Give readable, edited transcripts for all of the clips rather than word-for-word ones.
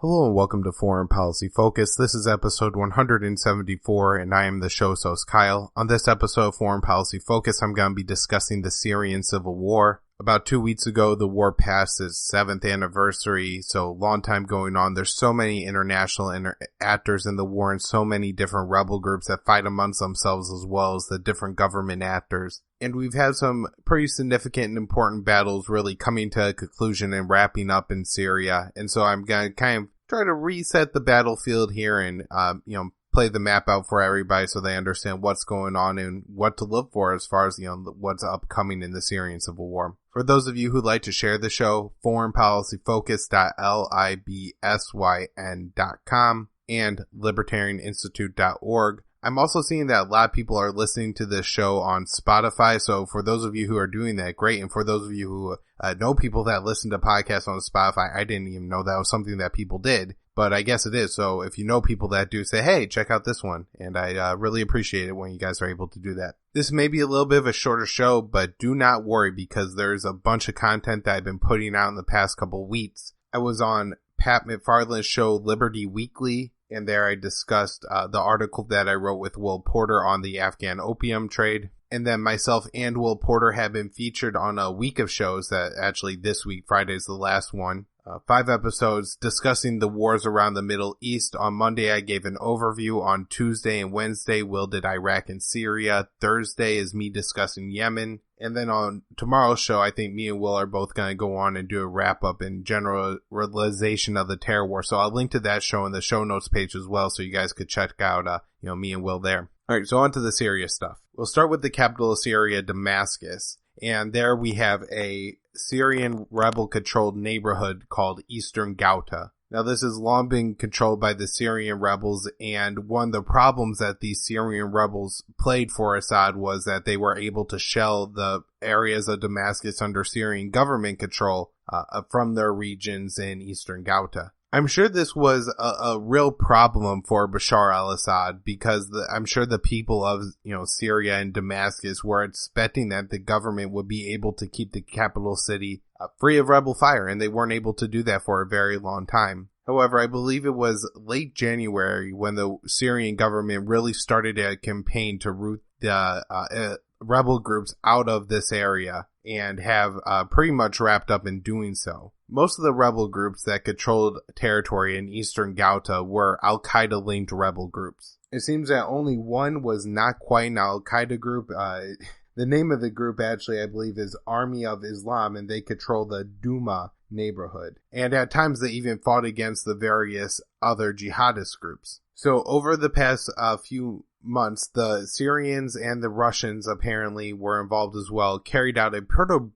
Hello and welcome to Foreign Policy Focus. This is episode 174 and I am the show's host Kyle. On this episode of Foreign Policy Focus, I'm going to be discussing the Syrian Civil War. About 2 weeks ago, the war passed its 7th anniversary, so long time going on. There's so many international actors in the war and so many different rebel groups that fight amongst themselves as well as the different government actors. And we've had some pretty significant and important battles really coming to a conclusion and wrapping up in Syria. And so I'm going to kind of try to reset the battlefield here and, play the map out for everybody so they understand what's going on and what to look for as far as, what's upcoming in the Syrian Civil War. For those of you who'd like to share the show, foreignpolicyfocus.libsyn.com and libertarianinstitute.org. I'm also seeing that a lot of people are listening to this show on Spotify. So for those of you who are doing that, great. And for those of you who know people that listen to podcasts on Spotify, I didn't even know that was something that people did, but I guess it is. So if you know people that do, say, hey, check out this one. And I really appreciate it when you guys are able to do that. This may be a little bit of a shorter show, but do not worry because there's a bunch of content that I've been putting out in the past couple weeks. I was on Pat McFarland's show, Liberty Weekly. And there I discussed the article that I wrote with Will Porter on the Afghan opium trade. And then myself and Will Porter have been featured on a week of shows that actually this week, Friday is the last one. 5 episodes discussing the wars around the Middle East. On Monday, I gave an overview. On Tuesday and Wednesday, Will did Iraq and Syria. Thursday is me discussing Yemen. And then on tomorrow's show, I think me and Will are both going to go on and do a wrap-up and generalization of the terror war. So I'll link to that show in the show notes page as well, so you guys could check out, me and Will there. All right, so on to the Syria stuff. We'll start with the capital of Syria, Damascus. And there we have a Syrian rebel-controlled neighborhood called Eastern Ghouta. Now, this has long been controlled by the Syrian rebels, and one of the problems that these Syrian rebels played for Assad was that they were able to shell the areas of Damascus under Syrian government control from their regions in Eastern Ghouta. I'm sure this was a real problem for Bashar al-Assad because I'm sure the people of, Syria and Damascus were expecting that the government would be able to keep the capital city free of rebel fire, and they weren't able to do that for a very long time. However, I believe it was late January when the Syrian government really started a campaign to root the rebel groups out of this area and have pretty much wrapped up in doing so. Most of the rebel groups that controlled territory in Eastern Ghouta were al-Qaeda linked rebel groups. It seems that only one was not quite an al-Qaeda group. The name of the group actually, I believe, is Army of Islam, and they control the Douma neighborhood. And at times they even fought against the various other jihadist groups. So over the past few months, the Syrians and the Russians apparently were involved as well, carried out a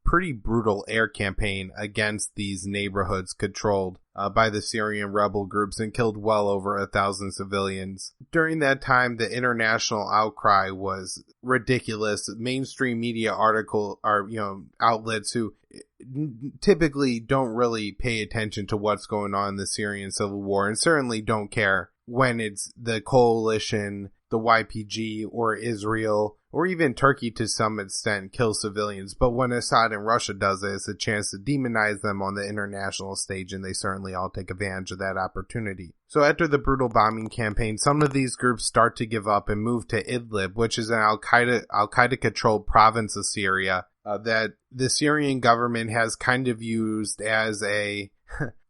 pretty brutal air campaign against these neighborhoods controlled by the Syrian rebel groups and killed well over 1,000 civilians. During that time, the international outcry was ridiculous. Mainstream media outlets who typically don't really pay attention to what's going on in the Syrian Civil War and certainly don't care when it's the coalition, the YPG, or Israel, or even Turkey to some extent kill civilians. But when Assad and Russia does it, it's a chance to demonize them on the international stage, and they certainly all take advantage of that opportunity. So after the brutal bombing campaign, some of these groups start to give up and move to Idlib, which is an al-Qaeda-controlled province of Syria that the Syrian government has kind of used as a...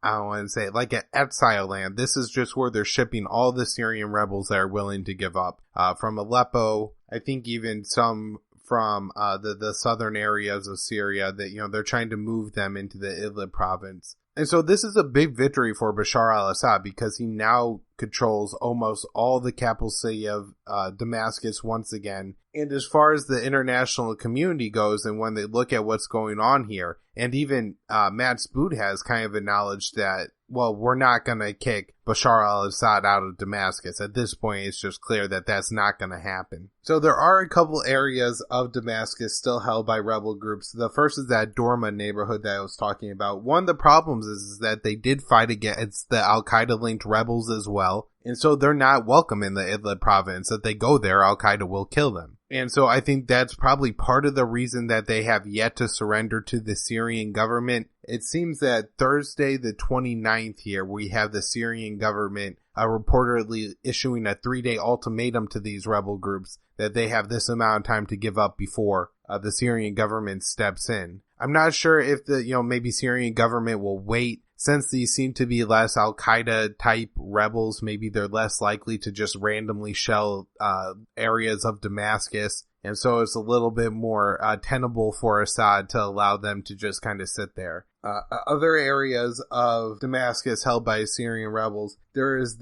I don't want to say it, like an exile land. This is just where they're shipping all the Syrian rebels that are willing to give up. From Aleppo, I think even some from the southern areas of Syria that, they're trying to move them into the Idlib province. And so this is a big victory for Bashar al-Assad because he now controls almost all the capital city of Damascus once again. And as far as the international community goes, and when they look at what's going on here, and even Matt Spoot has kind of acknowledged that, well, we're not going to kick Bashar al-Assad out of Damascus. At this point, it's just clear that that's not going to happen. So there are a couple areas of Damascus still held by rebel groups. The first is that Douma neighborhood that I was talking about. One of the problems is that they did fight against the al-Qaeda-linked rebels as well. And so they're not welcome in the Idlib province. If they go there, al-Qaeda will kill them. And so I think that's probably part of the reason that they have yet to surrender to the Syrian government. It seems that Thursday the 29th here, we have the Syrian government reportedly issuing a 3-day ultimatum to these rebel groups that they have this amount of time to give up before the Syrian government steps in. I'm not sure if maybe Syrian government will wait. Since these seem to be less al-Qaeda type rebels, maybe they're less likely to just randomly shell areas of Damascus. And so it's a little bit more tenable for Assad to allow them to just kind of sit there. Other areas of Damascus held by Syrian rebels, there is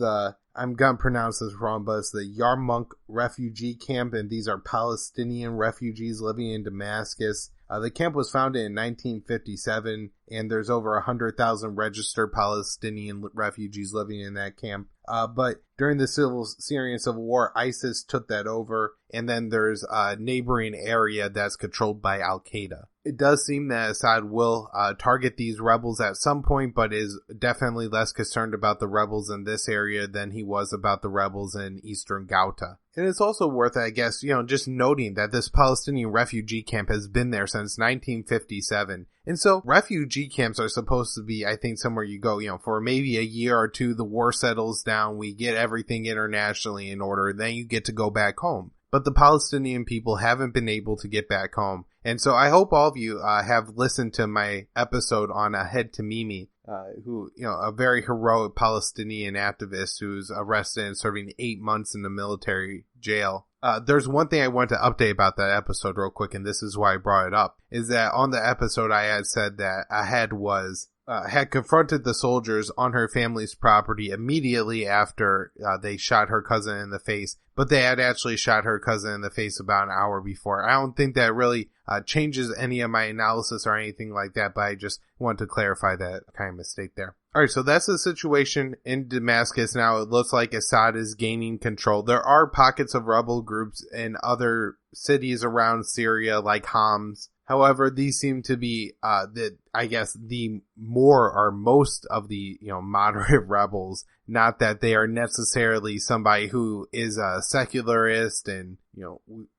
I'm going to pronounce this wrong, but it's the Yarmouk refugee camp, and these are Palestinian refugees living in Damascus. The camp was founded in 1957, and there's over 100,000 registered Palestinian refugees living in that camp. But during the Syrian Civil War, ISIS took that over, and then there's a neighboring area that's controlled by al-Qaeda. It does seem that Assad will target these rebels at some point, but is definitely less concerned about the rebels in this area than he was about the rebels in eastern Ghouta. And it's also worth, I guess, just noting that this Palestinian refugee camp has been there since 1957. And so refugee camps are supposed to be, I think, somewhere you go, for maybe a year or two, the war settles down, we get everything internationally in order, then you get to go back home. But the Palestinian people haven't been able to get back home. And so I hope all of you have listened to my episode on Ahed Tamimi, who, a very heroic Palestinian activist who's arrested and serving 8 months in the military jail. There's one thing I want to update about that episode real quick, and this is why I brought it up, is that on the episode I had said that Ahed had confronted the soldiers on her family's property immediately after they shot her cousin in the face, but they had actually shot her cousin in the face about an hour before. I don't think that really changes any of my analysis or anything like that, but I just want to clarify that kind of mistake there. Alright, so that's the situation in Damascus now. It looks like Assad is gaining control. There are pockets of rebel groups in other cities around Syria, like Homs. However, these seem to be, the more or most of the, moderate rebels. Not that they are necessarily somebody who is a secularist and,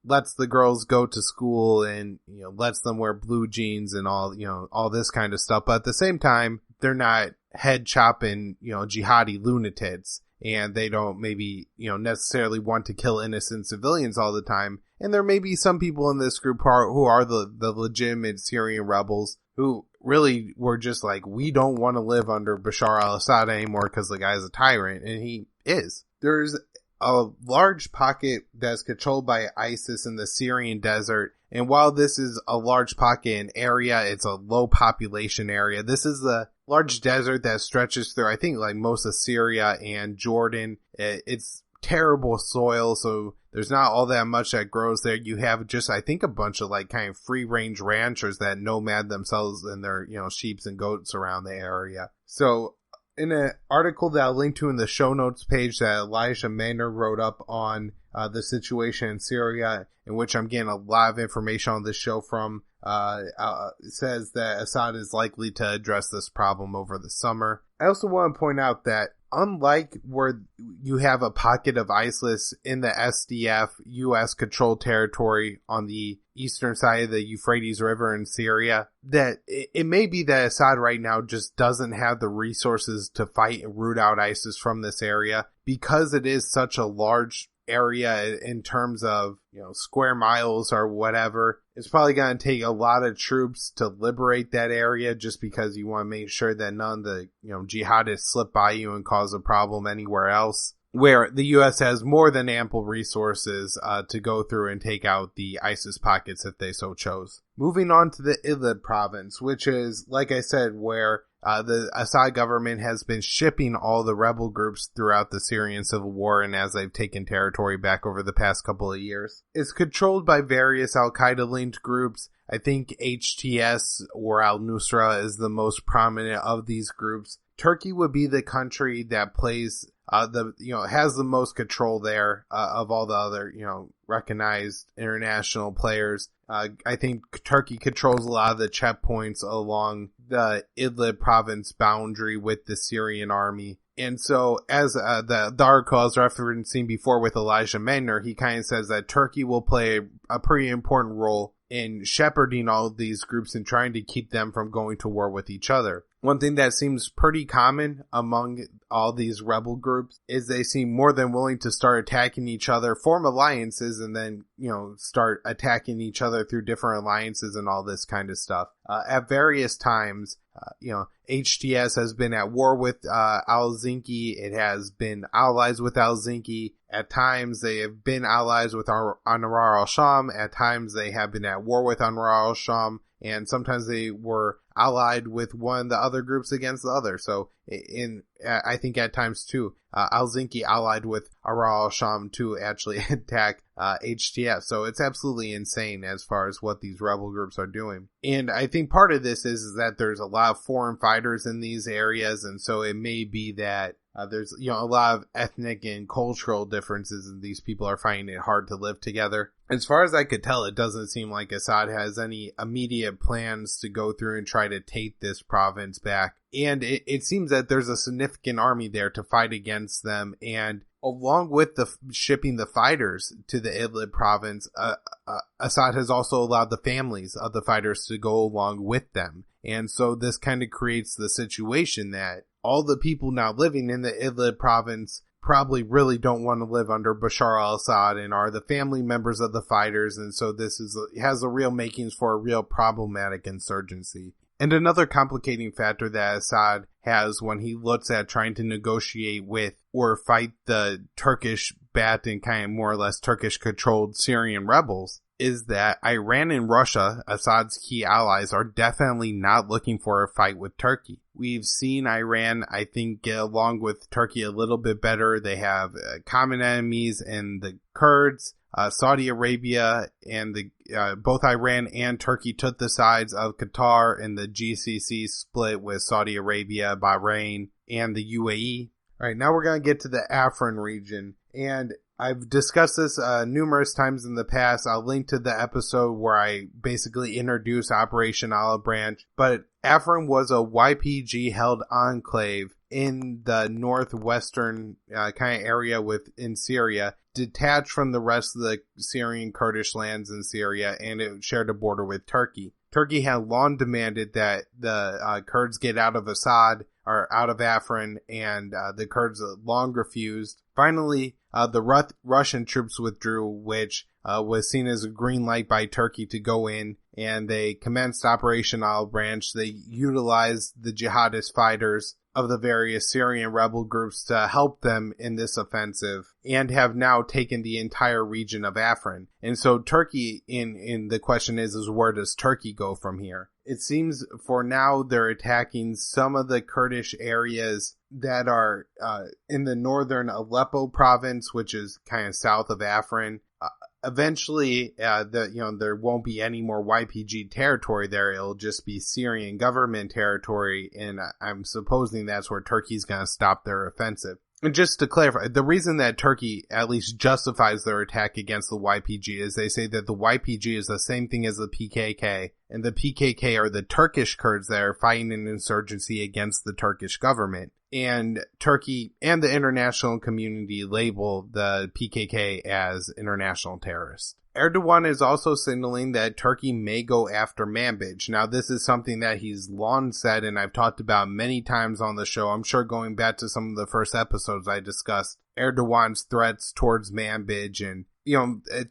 lets the girls go to school and, lets them wear blue jeans and all this kind of stuff. But at the same time, they're not head chopping, jihadi lunatics. And they don't maybe, necessarily want to kill innocent civilians all the time. And there may be some people in this group who are the legitimate Syrian rebels who really were just like, we don't want to live under Bashar al-Assad anymore because the guy's a tyrant, and he is. There's a large pocket that's controlled by ISIS in the Syrian desert. And while this is a large pocket in area, it's a low population area. This is the large desert that stretches through, I think, like most of Syria and Jordan. It's terrible soil, so there's not all that much that grows there. You have just, I think, a bunch of like kind of free range ranchers that nomad themselves and their, sheeps and goats around the area. So in an article that I'll link to in the show notes page that Elijah Magnier wrote up on the situation in Syria, in which I'm getting a lot of information on this show from, says that Assad is likely to address this problem over the summer. I also want to point out that unlike where you have a pocket of ISIS in the SDF U.S. controlled territory on the eastern side of the Euphrates River in Syria, that it may be that Assad right now just doesn't have the resources to fight and root out ISIS from this area because it is such a large area in terms of, square miles or whatever. It's probably going to take a lot of troops to liberate that area just because you want to make sure that none of the, jihadists slip by you and cause a problem anywhere else, where the U.S. has more than ample resources to go through and take out the ISIS pockets if they so chose. Moving on to the Idlib province, which is, like I said, where the Assad government has been shipping all the rebel groups throughout the Syrian Civil War and as they've taken territory back over the past couple of years. It's controlled by various al-Qaeda linked groups. I think HTS or al-Nusra is the most prominent of these groups. Turkey would be the country that plays has the most control there of all the other, recognized international players. I think Turkey controls a lot of the checkpoints along the Idlib province boundary with the Syrian army. And so as the article I was referencing before with Elijah Magnier, he kind of says that Turkey will play a pretty important role in shepherding all of these groups and trying to keep them from going to war with each other. One thing that seems pretty common among all these rebel groups is they seem more than willing to start attacking each other, form alliances, and then, start attacking each other through different alliances and all this kind of stuff. At various times, HTS has been at war with al-Zinki. It has been allies with al-Zinki. At times, they have been allies with Anwar al-Sham. At times, they have been at war with Anwar al-Sham. And sometimes they were allied with one of the other groups against the other. So I think at times too, al-Zinki allied with Anwar al-Sham to actually attack HTS. So it's absolutely insane as far as what these rebel groups are doing. And I think part of this is that there's a lot of foreign fighters in these areas. And so it may be that there's, a lot of ethnic and cultural differences, and these people are finding it hard to live together. As far as I could tell, it doesn't seem like Assad has any immediate plans to go through and try to take this province back. And it seems that there's a significant army there to fight against them. And along with the shipping the fighters to the Idlib province, Assad has also allowed the families of the fighters to go along with them. And so this kind of creates the situation that all the people now living in the Idlib province probably really don't want to live under Bashar al-Assad and are the family members of the fighters. And so this has a real makings for a real problematic insurgency. And another complicating factor that Assad has when he looks at trying to negotiate with or fight the Turkish-backed and kind of more or less Turkish-controlled Syrian rebels is that Iran and Russia, Assad's key allies, are definitely not looking for a fight with Turkey. We've seen Iran, I think, get along with Turkey a little bit better. They have common enemies in the Kurds. Saudi Arabia and both Iran and Turkey took the sides of Qatar, and the GCC split with Saudi Arabia, Bahrain, and the UAE. All right, now we're going to get to the Afrin region, and I've discussed this numerous times in the past. I'll link to the episode where I basically introduced Operation Olive Branch, but Afrin was a YPG-held enclave in the northwestern kind of area within Syria, detached from the rest of the Syrian Kurdish lands in Syria, and it shared a border with Turkey. Turkey had long demanded that the Kurds get out of Assad, or out of Afrin, and the Kurds long refused. Finally, the Russian troops withdrew, which was seen as a green light by Turkey to go in, and they commenced Operation Olive Branch. They utilized the jihadist fighters of the various Syrian rebel groups to help them in this offensive, and have now taken the entire region of Afrin. And so Turkey, in the question is where does Turkey go from here? It seems for now they're attacking some of the Kurdish areas that are in the northern Aleppo province, which is kind of south of Afrin. Eventually, there won't be any more YPG territory there. It'll just be Syrian government territory, and I'm supposing that's where Turkey's going to stop their offensive. And just to clarify, the reason that Turkey at least justifies their attack against the YPG is they say that the YPG is the same thing as the PKK, and the PKK are the Turkish Kurds that are fighting an insurgency against the Turkish government. And Turkey and the international community label the PKK as international terrorists. Erdogan is also signaling that Turkey may go after Manbij. Now, this is something that he's long said, and I've talked about many times on the show. I'm sure going back to some of the first episodes I discussed Erdogan's threats towards Manbij, and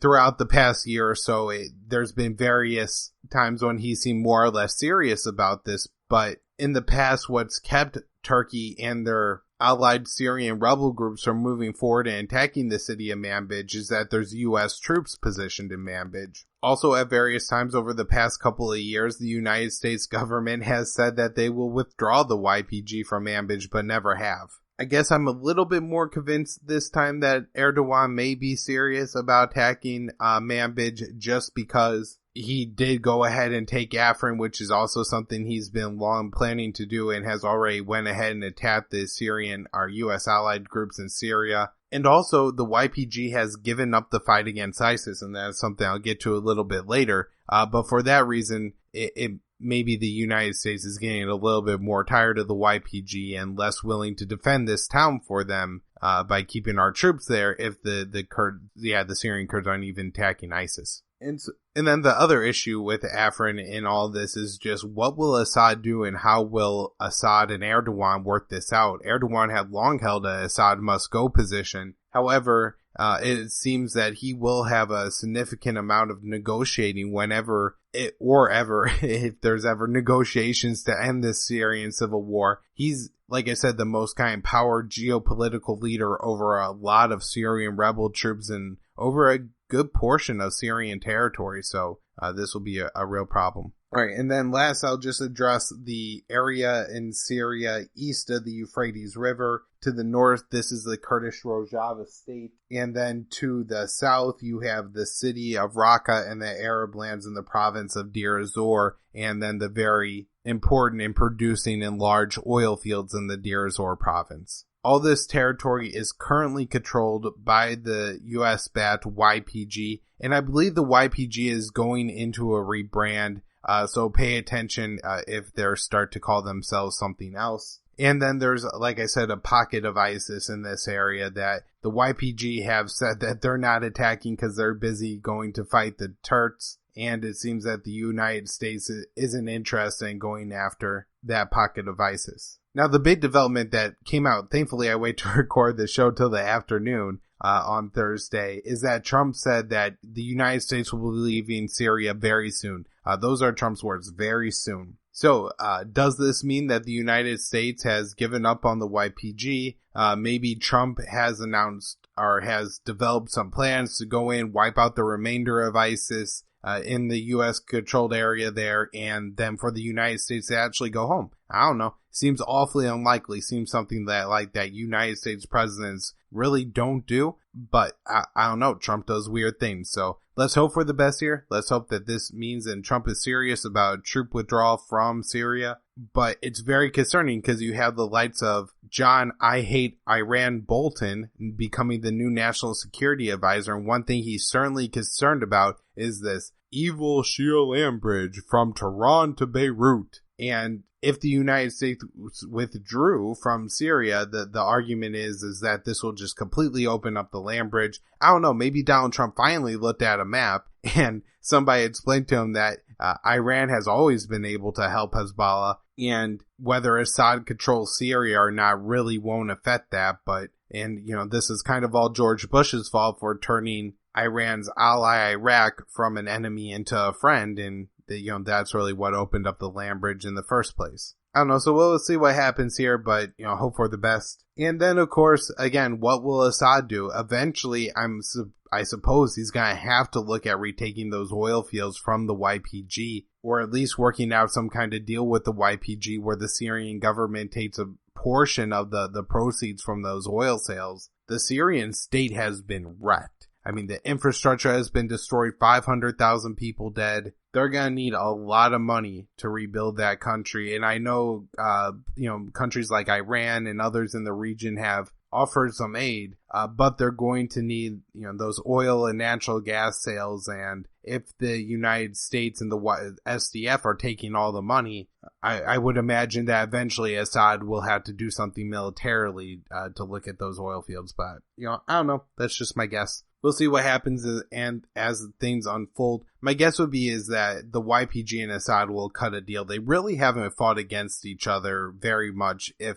throughout the past year or so, there's been various times when he seemed more or less serious about this. But in the past, what's kept Turkey and their allied Syrian rebel groups from moving forward and attacking the city of Manbij is that there's U.S. troops positioned in Manbij. Also, at various times over the past couple of years, the United States government has said that they will withdraw the YPG from Manbij, but never have. I guess I'm a little bit more convinced this time that Erdogan may be serious about attacking Manbij, just because he did go ahead and take Afrin, which is also something he's been long planning to do, and has already went ahead and attacked the Syrian or U.S. allied groups in Syria. And also, the YPG has given up the fight against ISIS, and that's something I'll get to a little bit later. But for that reason, it maybe the United States is getting a little bit more tired of the YPG and less willing to defend this town for them by keeping our troops there if the Syrian Kurds aren't even attacking ISIS. And then the other issue with Afrin in all this is just what will Assad do and how will Assad and Erdogan work this out? Erdogan had long held a Assad must go position. However, it seems that he will have a significant amount of negotiating whenever if there's ever negotiations to end this Syrian civil war. He's, like I said, the most kind of power geopolitical leader over a lot of Syrian rebel troops and over a good portion of Syrian territory. So this will be a real problem. All right. And then last, I'll just address the area in Syria east of the Euphrates River. To the north, this is the Kurdish Rojava state. And then to the south, you have the city of Raqqa and the Arab lands in the province of Deir ez-Zor. And then the very important in producing in large oil fields in the Deir ez-Zor province. All this territory is currently controlled by the US-backed YPG. And I believe the YPG is going into a rebrand. So pay attention if they start to call themselves something else. And then there's, like I said, a pocket of ISIS in this area that the YPG have said that they're not attacking because they're busy going to fight the Turks. And it seems that the United States isn't interested in going after that pocket of ISIS. Now, the big development that came out, thankfully I wait to record the show till the afternoon on Thursday, is that Trump said that the United States will be leaving Syria very soon. Those are Trump's words, very soon. So, does this mean that the United States has given up on the YPG? Maybe Trump has announced or has developed some plans to go in, wipe out the remainder of ISIS in the U.S. controlled area there, and then for the United States to actually go home. I don't know. Seems awfully unlikely. Seems something that United States presidents really don't do. But I don't know. Trump does weird things. So let's hope for the best here. Let's hope that this means that Trump is serious about troop withdrawal from Syria. But it's very concerning because you have the likes of John I Hate Iran Bolton becoming the new national security advisor. And one thing he's certainly concerned about is this evil Shia land bridge from Tehran to Beirut. And if the United States withdrew from Syria, the argument is that this will just completely open up the land bridge. I don't know. Maybe Donald Trump finally looked at a map and somebody explained to him that Iran has always been able to help Hezbollah, and whether Assad controls Syria or not really won't affect that. This is kind of all George Bush's fault for turning Iran's ally Iraq from an enemy into a friend, and that's really what opened up the land bridge in the first place. I don't know, so we'll see what happens here, but, hope for the best. And then, of course, again, what will Assad do? Eventually, I suppose he's going to have to look at retaking those oil fields from the YPG, or at least working out some kind of deal with the YPG where the Syrian government takes a portion of the proceeds from those oil sales. The Syrian state has been wrecked. I mean, the infrastructure has been destroyed, 500,000 people dead. They're going to need a lot of money to rebuild that country. And I know, countries like Iran and others in the region have offered some aid, but they're going to need, those oil and natural gas sales. And if the United States and the SDF are taking all the money, I would imagine that eventually Assad will have to do something militarily to look at those oil fields. But, I don't know. That's just my guess. We'll see what happens and as things unfold. My guess would be is that the YPG and Assad will cut a deal. They really haven't fought against each other very much, if,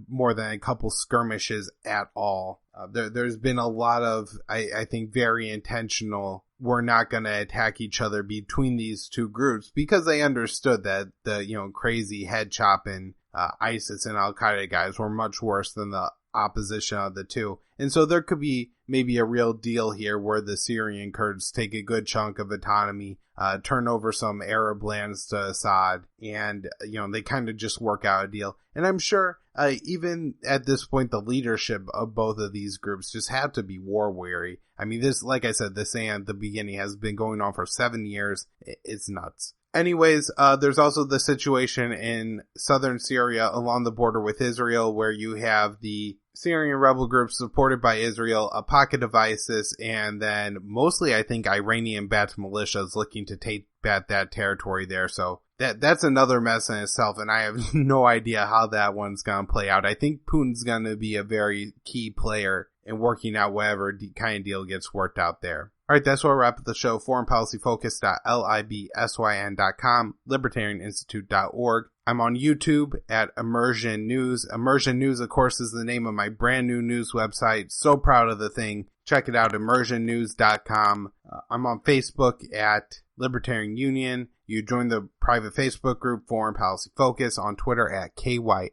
more than a couple skirmishes at all. There's been a lot of, I think, very intentional, we're not going to attack each other between these two groups, because they understood that the, crazy head chopping ISIS and al-Qaeda guys were much worse than the opposition of the two. And so there could be maybe a real deal here where the Syrian Kurds take a good chunk of autonomy, turn over some Arab lands to Assad, and, they kind of just work out a deal. And I'm sure, even at this point, the leadership of both of these groups just had to be war weary. I mean, this, like I said, this at the beginning has been going on for 7 years. It's nuts. Anyways, there's also the situation in southern Syria along the border with Israel where you have the Syrian rebel groups supported by Israel, a pocket of ISIS, and then mostly I think Iranian-backed militias looking to take back that territory there. So that's another mess in itself, and I have no idea how that one's going to play out. I think Putin's going to be a very key player in working out whatever kind of deal gets worked out there. All right, that's where we'll wrap up the show. foreignpolicyfocus.libsyn.com, libertarianinstitute.org. I'm on YouTube at Immersion News. Immersion News, of course, is the name of my brand new news website. So proud of the thing. Check it out, immersionnews.com. I'm on Facebook at Libertarian Union. You join the private Facebook group, Foreign Policy Focus, on Twitter at KYAAALE.